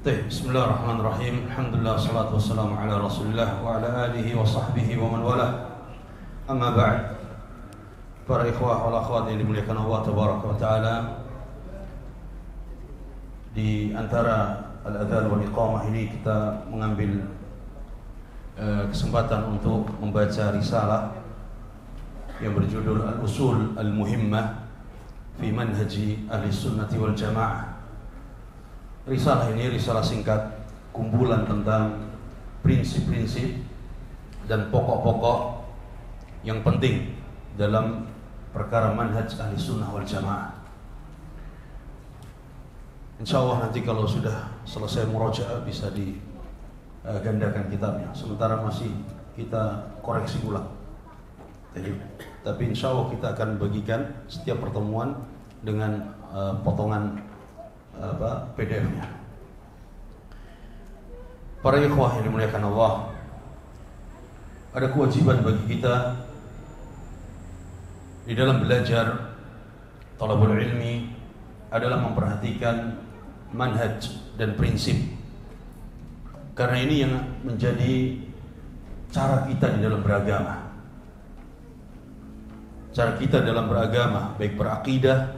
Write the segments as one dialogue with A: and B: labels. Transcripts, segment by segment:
A: Bismillahirrahmanirrahim. Alhamdulillah, salatu wassalamu ala Rasulillah wa ala alihi wa sahbihi wa man wala. Amma ba'd. Para ikhwah wal akhwat yang dimuliakan Allah tabaraka wa taala, di antara al-adzan wal iqamah ini kita mengambil kesempatan untuk membaca risalah yang berjudul Al-Usul Al-Muhimmah fi Manhaji Ahli Sunnati wal Jamaah. Risalah ini risalah singkat, kumpulan tentang prinsip-prinsip dan pokok-pokok yang penting dalam perkara manhaj ahli sunnah wal jamaah. InsyaAllah nanti kalau sudah selesai murajaah bisa digandakan kitabnya. Sementara masih kita koreksi ulang. Tapi InsyaAllah kita akan bagikan setiap pertemuan dengan potongan PDF-nya. Para ikhwah yang dimuliakan Allah, ada kewajiban bagi kita di dalam belajar talabul ilmi adalah memperhatikan manhaj dan prinsip, karena ini yang menjadi cara kita di dalam beragama. Cara kita dalam beragama, baik berakidah,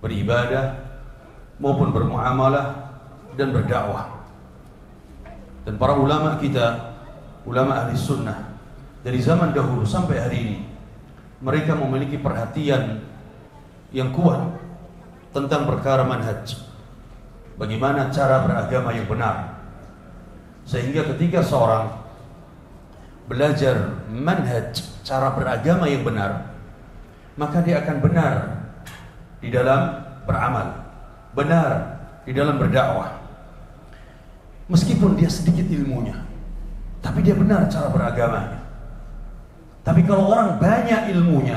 A: beribadah maupun bermuamalah dan berdakwah. Dan para ulama kita, ulama ahli sunnah dari zaman dahulu sampai hari ini, mereka memiliki perhatian yang kuat tentang perkara manhaj, bagaimana cara beragama yang benar, sehingga ketika seorang belajar manhaj, cara beragama yang benar, maka dia akan benar di dalam beramal, benar di dalam berdakwah. Meskipun dia sedikit ilmunya, tapi dia benar cara beragamanya. Tapi kalau orang banyak ilmunya,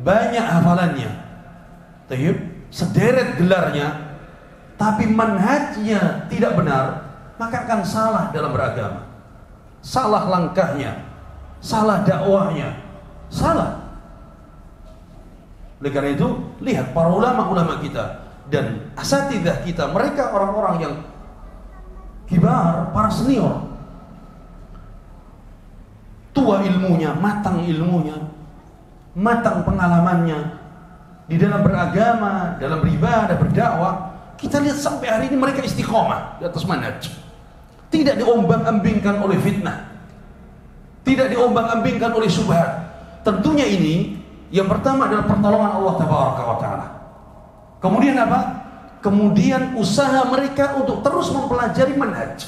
A: banyak hafalannya, sederet gelarnya, tapi manhajnya tidak benar, maka akan salah dalam beragama. Salah langkahnya, salah dakwahnya, salah. Oleh karena itu, lihat para ulama-ulama kita dan asatidzah kita, mereka orang-orang yang kibar, para senior, tua ilmunya, matang pengalamannya di dalam beragama, dalam beribadah, berdakwah. Kita lihat sampai hari ini mereka istiqomah di atas manhaj, tidak diombang-ambingkan oleh fitnah, tidak diombang-ambingkan oleh syubhat. Tentunya ini yang pertama adalah pertolongan Allah tabaraka wa taala. Kemudian apa? Kemudian usaha mereka untuk terus mempelajari manhaj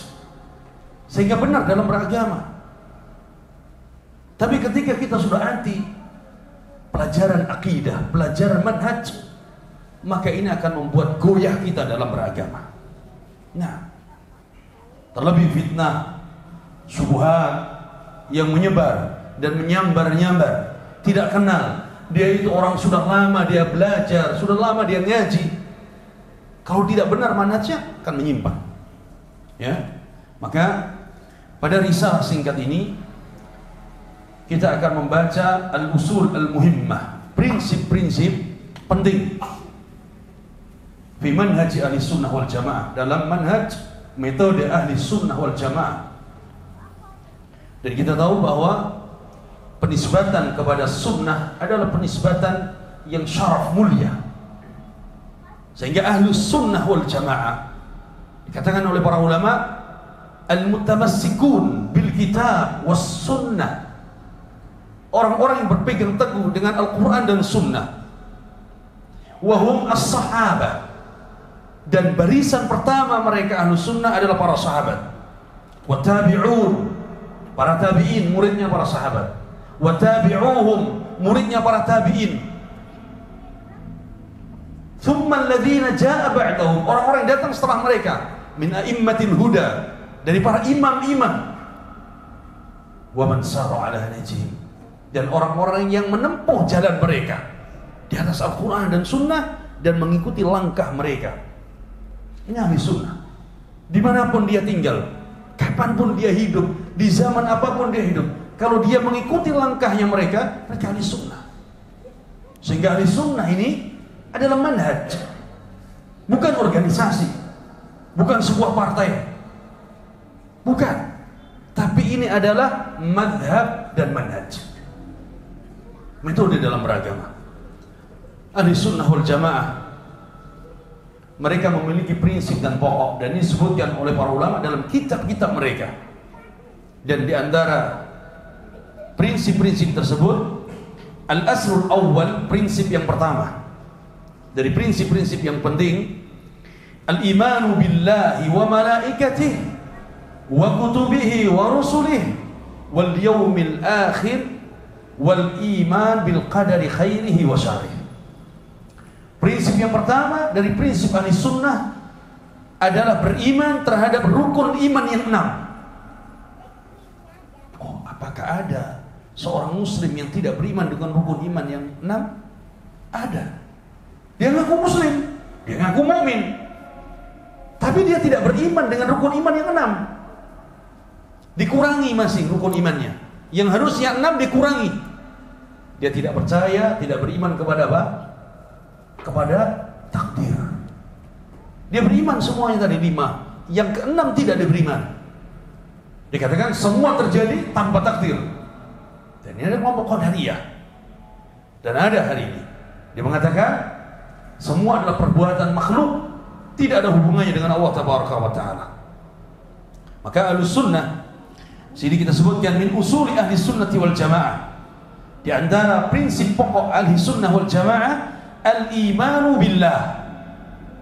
A: sehingga benar dalam beragama. Tapi ketika kita sudah anti pelajaran akidah, pelajaran manhaj, maka ini akan membuat goyah kita dalam beragama. Nah, terlebih fitnah, syubhat yang menyebar dan menyambar-nyambar, tidak kenal. Dia itu orang sudah lama dia belajar, sudah lama dia ngaji. Kalau tidak benar manhajnya akan menyimpang. Ya. Maka pada risalah singkat ini kita akan membaca al-usul al-muhimmah, prinsip-prinsip penting fi manhaj ahli sunnah wal jamaah, dalam manhaj metode ahli sunnah wal jamaah. Dan kita tahu bahwa penisbatan kepada sunnah adalah penisbatan yang syaraf, mulia, sehingga ahlus sunnah wal jamaah dikatakan oleh para ulama al-mutamassikun bil kitab was sunnah, orang-orang yang berpegang teguh dengan Al-Quran dan sunnah. Wahum as-sahabah, dan barisan pertama mereka ahlus sunnah adalah para sahabat. Wa tabi'un, para tabi'in, muridnya para sahabat. Wa tabi'uhum, muridnya para tabi'in. Thumma alladhina ja'a ba'dahum, orang-orang yang datang setelah mereka, min a'immatil huda, dari para imam-imam. Wa man sara 'ala nahjihim, dan orang-orang yang menempuh jalan mereka di atas Al-Quran dan sunnah dan mengikuti langkah mereka. Ini ahli sunnah. Dimanapun dia tinggal, kapanpun dia hidup, di zaman apapun dia hidup, kalau dia mengikuti langkahnya mereka ahli sunnah. Sehingga ahli sunnah ini adalah manhaj, bukan organisasi. bukan sebuah partai, bukan. Tapi ini adalah madhab dan manhaj, metode dalam beragama. Ahli sunnah wal jamaah, mereka memiliki prinsip dan pokok, dan ini disebutkan oleh para ulama dalam kitab-kitab mereka. Dan di antara prinsip-prinsip tersebut, al-aslul awwal, prinsip yang pertama dari prinsip-prinsip yang penting, al-imanu billahi wa malaikatihi wa kutubihi wa rusulihi wal yawmil akhir wal iman bil qadari khairihi wa syarrihi. Prinsip yang pertama dari prinsip ahli sunnah adalah beriman terhadap rukun iman yang 6. Oh, apakah ada seorang muslim yang tidak beriman dengan rukun iman yang 6? Ada. Dia ngaku muslim, dia ngaku mukmin, tapi dia tidak beriman dengan rukun iman yang 6. Dikurangi masih rukun imannya. Yang harusnya 6 dikurangi. Dia tidak percaya, tidak beriman kepada apa? Kepada takdir. Dia beriman semuanya tadi 5. Yang ke-6 tidak diberiman. Dikatakan semua terjadi tanpa takdir. Dan ini ada kelompok Qadariyah. Dan ada hari ini dia mengatakan semua adalah perbuatan makhluk, tidak ada hubungannya dengan Allah Tabaraka wa Ta'ala. Maka Ahlus Sunnah, sini kita sebutkan min usuli ahli sunnati wal jamaah, di antara prinsip pokok ahli sunnah wal jamaah, al-imanu billah,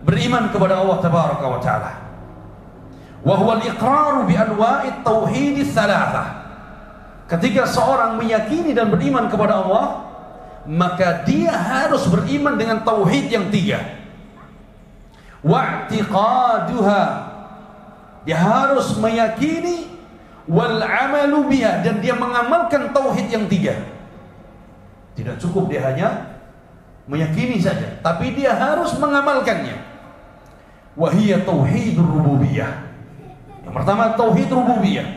A: beriman kepada Allah Tabaraka wa Ta'ala, wa huwa al-iqraru bi anwa'it tauhid tsalatsah. Ketika seorang meyakini dan beriman kepada Allah, maka dia harus beriman dengan tauhid yang 3. Wa'tiqaduha, dia harus meyakini, wal amalu biha, dan dia mengamalkan tauhid yang 3. Tidak cukup dia hanya meyakini saja, tapi dia harus mengamalkannya. Wahiyya tauhidur rububiyah. Yang pertama tauhid rububiyah,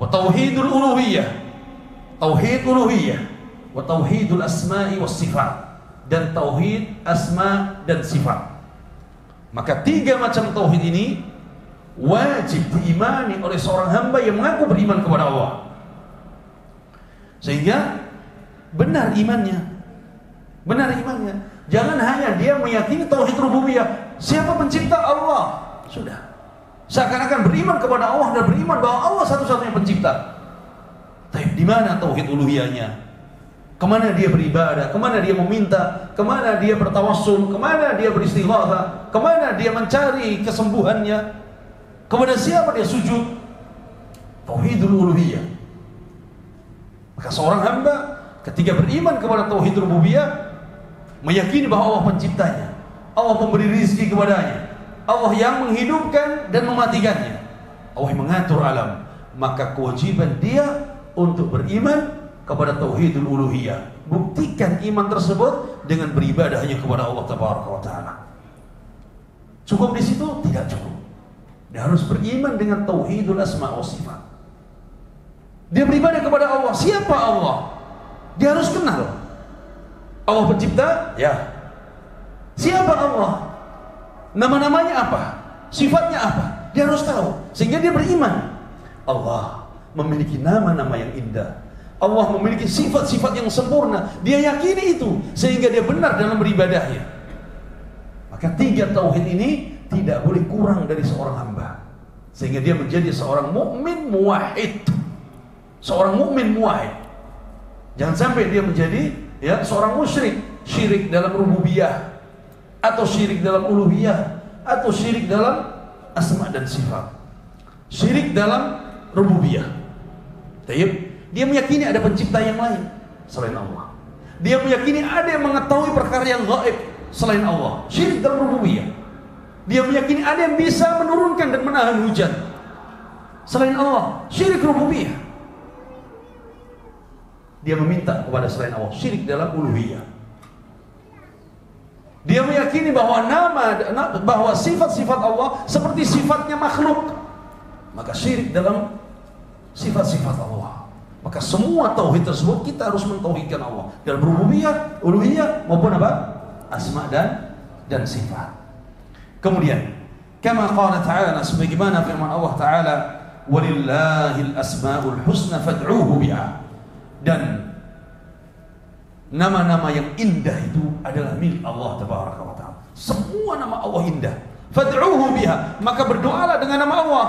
A: wa tauhidul uluhiyah, tauhid uluhiyah, wa tauhidul asma'i was sifat, dan tauhid asma dan sifat. Maka 3 macam tauhid ini wajib diimani oleh seorang hamba yang mengaku beriman kepada Allah, sehingga benar imannya. Benar imannya. Jangan hanya dia meyakini tauhid rububiyah, siapa pencipta? Allah. Sudah. Seakan-akan beriman kepada Allah dan beriman bahwa Allah satu-satunya pencipta. Tapi di mana tauhid uluhiyahnya? Kemana dia beribadah? Kemana dia meminta? Kemana dia bertawassul? Kemana dia beristighatsah? Kemana dia mencari kesembuhannya? Kepada siapa dia sujud? Tauhidul uluhiyah. Maka seorang hamba ketika beriman kepada tauhid rububiyah, meyakini bahwa Allah penciptanya, Allah memberi rezeki kepadanya, Allah yang menghidupkan dan mematikannya, Allah yang mengatur alam, maka kewajiban dia untuk beriman kepada tauhidul uluhiyah. Buktikan iman tersebut dengan beribadah hanya kepada Allah Tabaraka wa Ta'ala. Cukup di situ? Tidak cukup. Dia harus beriman dengan tauhidul asma wa sifat. Dia beribadah kepada Allah. Siapa Allah? Dia harus kenal. Allah pencipta? Ya. Siapa Allah? Nama-namanya apa? Sifatnya apa? Dia harus tahu. Sehingga dia beriman. Allah memiliki nama-nama yang indah. Allah memiliki sifat-sifat yang sempurna. Dia yakini itu, sehingga dia benar dalam beribadahnya. Maka 3 tauhid ini tidak boleh kurang dari seorang hamba, sehingga dia menjadi seorang mukmin muwahhid. Seorang mukmin muwahhid. Jangan sampai dia menjadi seorang musyrik, syirik dalam rububiyah, atau syirik dalam uluhiyah, atau syirik dalam asma dan sifat. Syirik dalam rububiyah. Dia meyakini ada pencipta yang lain selain Allah. Dia meyakini ada yang mengetahui perkara yang gaib selain Allah. Syirik dalam rububiyah. Dia meyakini ada yang bisa menurunkan dan menahan hujan selain Allah. Syirik rububiyah. Dia meminta kepada selain Allah. Syirik dalam uluhiyah. Dia meyakini bahwa sifat-sifat Allah seperti sifatnya makhluk, maka syirik dalam sifat-sifat Allah. Maka semua tauhid tersebut kita harus mentauhidkan Allah dalam rububiyah, uluhiyah maupun apa? Asma dan sifat. Kemudian Kama qala ta'ala, sebagaimana firman Allah Ta'ala, walillahil asma'ul husna fad'uhu biha. Dan nama-nama yang indah itu adalah milik Allah Tabaraka wa Ta'ala. Semua nama Allah indah. Fad'uhu biha, maka berdoalah dengan nama Allah.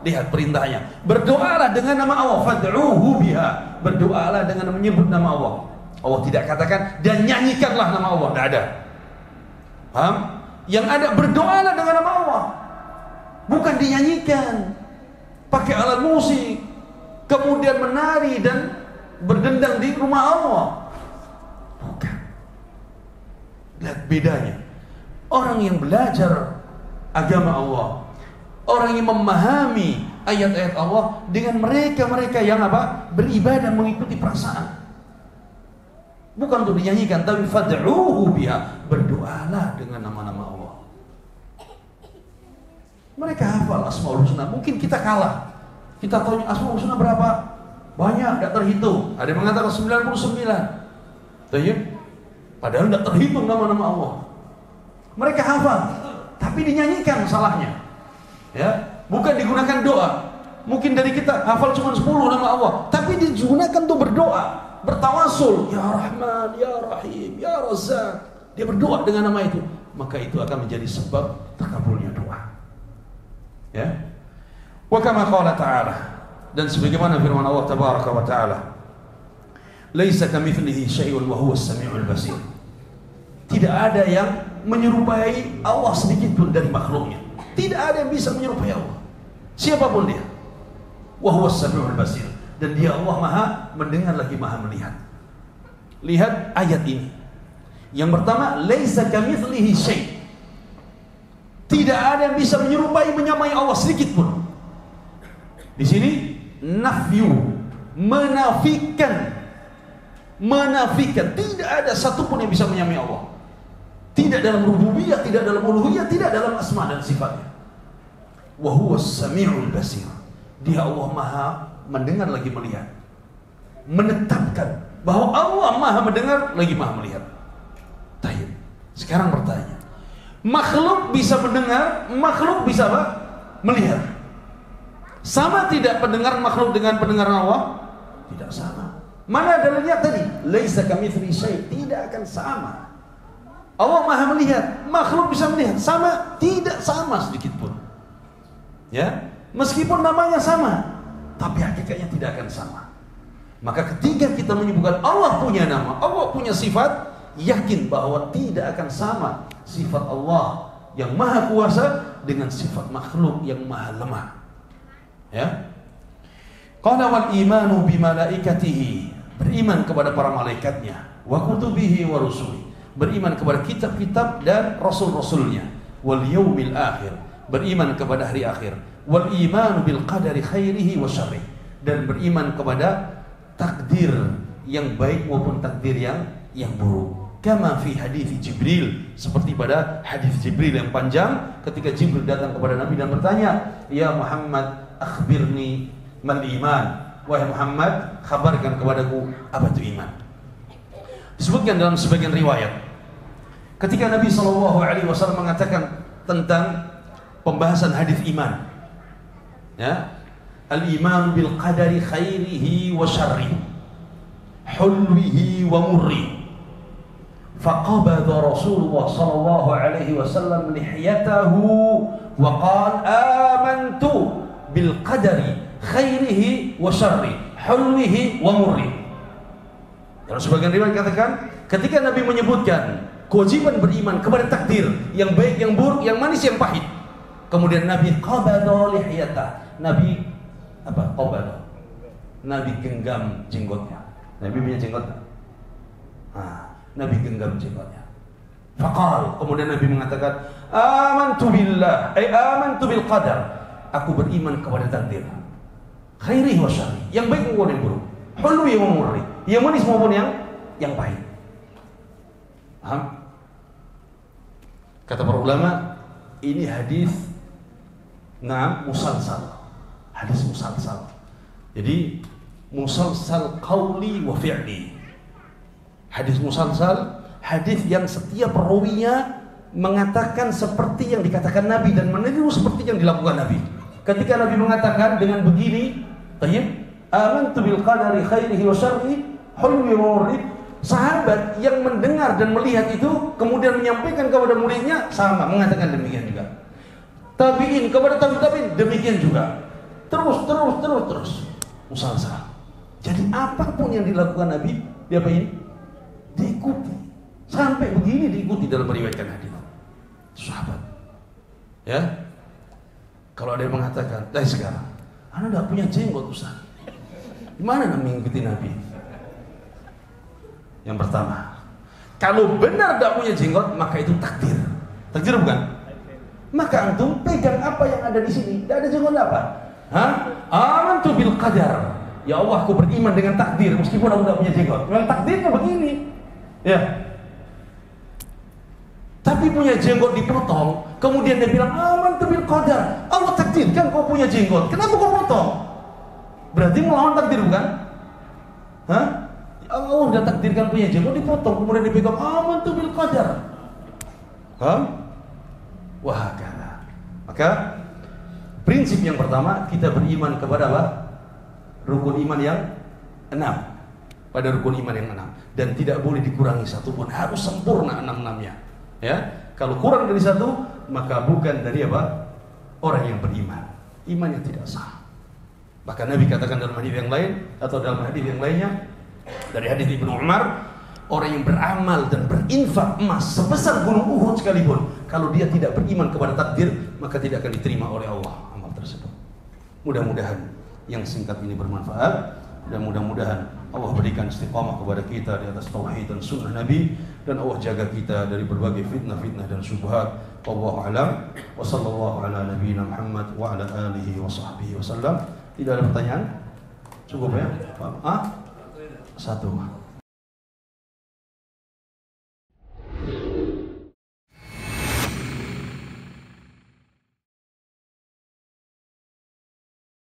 A: Lihat perintahnya, berdoalah dengan nama Allah. Fad'uhu biha, berdoalah dengan menyebut nama Allah. Allah tidak katakan dan nyanyikanlah nama Allah, tidak ada. Paham? Yang ada berdoalah dengan nama Allah, bukan dinyanyikan pakai alat musik kemudian menari dan berdendang di rumah Allah. Bukan. Lihat bedanya. Orang yang belajar agama Allah, orang yang memahami ayat-ayat Allah, dengan mereka yang apa? Beribadah mengikuti perasaan. Bukan untuk dinyanyikan, tapi fad'uhu biha, berdoalah dengan nama-nama Allah. Mereka hafal Asmaul Husna, mungkin kita kalah. Kita tahu Asmaul Husna berapa? Banyak, tidak terhitung. Ada yang mengatakan 99. Tayyib. Padahal tidak terhitung nama-nama Allah. Mereka hafal, tapi dinyanyikan salahnya. Ya, bukan digunakan doa. Mungkin dari kita hafal cuma 10 nama Allah, tapi digunakan untuk berdoa. Bertawasul, ya Rahman, ya Rahim, ya Razzaq. Dia berdoa dengan nama itu, maka itu akan menjadi sebab terkabulnya doa. Ya. Wa kama qala ta'ala, dan sebagaimana firman Allah Tabaraka wa Ta'ala, laisa kamitslihi syai'un wa huwas samiul basir. Tidak ada yang menyerupai Allah sedikit pun dari makhluknya. Tidak ada yang bisa menyerupai Allah, siapapun dia. Wa huwas samiul basir, dan dia Allah maha mendengar lagi maha melihat. Lihat ayat ini. Yang pertama, laisa kamitslihi syai'. Tidak ada yang bisa menyerupai, menyamai Allah sedikit pun. Di sini nafyu, menafikan. Menafikan, tidak ada satupun yang bisa menyamai Allah. Tidak dalam rububiyah, tidak dalam uluhiyah, tidak dalam asma dan sifatnya. Wa huwas samiul basir. Dia Allah maha mendengar lagi melihat. Menetapkan bahwa Allah maha mendengar lagi maha melihat. Tayyib. Sekarang bertanya, makhluk bisa mendengar, makhluk bisa apa? Melihat. Sama tidak pendengar makhluk dengan pendengaran Allah? Tidak sama. Mana dalilnya tadi? Laisa kamitslihi syai', tidak akan sama. Allah maha melihat, makhluk bisa melihat, sama? Tidak sama sedikit pun. Ya, meskipun namanya sama, tapi hakikatnya tidak akan sama. Maka ketika kita menyebutkan Allah punya nama, Allah punya sifat, yakin bahwa tidak akan sama sifat Allah yang maha kuasa dengan sifat makhluk yang maha lemah. Ya. Qala wal imanu bi malaikatihi, beriman kepada para malaikatnya, wa kutubihi wa rusuli, beriman kepada kitab-kitab dan rasul-rasulnya, wal yaumil akhir, beriman kepada hari akhir, wal imanu bil qadari khairihi wa syarrih, dan beriman kepada takdir yang baik maupun takdir yang buruk. Kama fi hadis Jibril, seperti pada hadis Jibril yang panjang ketika Jibril datang kepada Nabi dan bertanya, "Ya Muhammad, akhbirni mal iman." Wahai Muhammad, kabarkan kepadaku apa itu iman. Disebutkan dalam sebagian riwayat, ketika Nabi SAW mengatakan tentang pembahasan hadis iman, ya, al-iman bil qadari khairihi wa syarrihi, hulwihi wa murri. فقبض رسول الله صلى الله عليه وسلم لحيته وقال آمنت بالقدر خيره وشره حلوه ومره. Dalam sebagian riwayat katakan, ketika Nabi menyebutkan kewajiban beriman kepada takdir yang baik, yang buruk, yang manis, yang pahit, kemudian Nabi qabada lihiyatah, Nabi apa? Qabada, Nabi genggam jenggotnya. Nabi punya jenggot. Nabi genggam jenggotnya. Faqal, kemudian Nabi mengatakan, amantu billah, amantu bil qadar, aku beriman kepada takdir, khairihi wa syarrihi, yang baik maupun yang buruk, hulwi wa murri, yang manis maupun yang pahit. Paham? Kata para ulama, ini hadis musalsal, hadis musalsal. Jadi musalsal qauli wa fi'li. Hadis musalsal, hadis yang setiap perawinya mengatakan seperti yang dikatakan Nabi dan meniru seperti yang dilakukan Nabi. Ketika Nabi mengatakan dengan begini, tayyib, amantu bil qadari khairihi wa syarrihi hulwi wa murri. Sahabat yang mendengar dan melihat itu kemudian menyampaikan kepada muridnya sama mengatakan demikian juga. Tabi'in kepada tabi'in demikian juga. Terus musalsal. Jadi apapun yang dilakukan Nabi, diapain? Diikuti. Sampai begini diikuti dalam meriwayatkan hadis. Sahabat. Ya. Kalau ada yang mengatakan, sekarang Anda tidak punya jenggot Ustaz. Gimana mengikuti Nabi? Yang pertama, kalau benar tidak punya jenggot, maka itu takdir. Takdir bukan? Maka antum pegang apa yang ada di sini. Tidak ada jenggot apa? Amantu bil qadar. Ya Allah, aku beriman dengan takdir meskipun aku tidak punya jenggot. Memang takdirnya begini. Ya. Tapi punya jenggot dipotong, kemudian dia bilang amantu bil qadar. Allah takdirkan kau punya jenggot. Kenapa kau potong? Berarti melawan takdir bukan? Allah sudah takdirkan punya jenggot dipotong, kemudian dipegang amantu bil qadar. Wah, karena maka prinsip yang pertama, kita beriman kepada apa? Rukun iman yang 6. Pada rukun iman yang 6, dan tidak boleh dikurangi satupun, harus sempurna 6-6-nya. Ya, kalau kurang dari satu, maka bukan dari apa? Orang yang beriman, imannya tidak sah. Bahkan Nabi katakan dalam hadis yang lain atau dalam hadis yang lainnya dari hadis Ibnu Umar, orang yang beramal dan berinfak emas sebesar gunung Uhud sekalipun, kalau dia tidak beriman kepada takdir, maka tidak akan diterima oleh Allah amal tersebut. Mudah-mudahan yang singkat ini bermanfaat, dan mudah-mudahan Allah berikan istiqamah kepada kita di atas tauhid dan sunnah Nabi, dan Allah jaga kita dari berbagai fitnah-fitnah dan syubhat. Wallahu a'lam. Wa sallallahu ala nabiyyina Muhammad wa ala alihi wa sahbihi wasallam. Tidak ada pertanyaan? Cukup ya? Satu.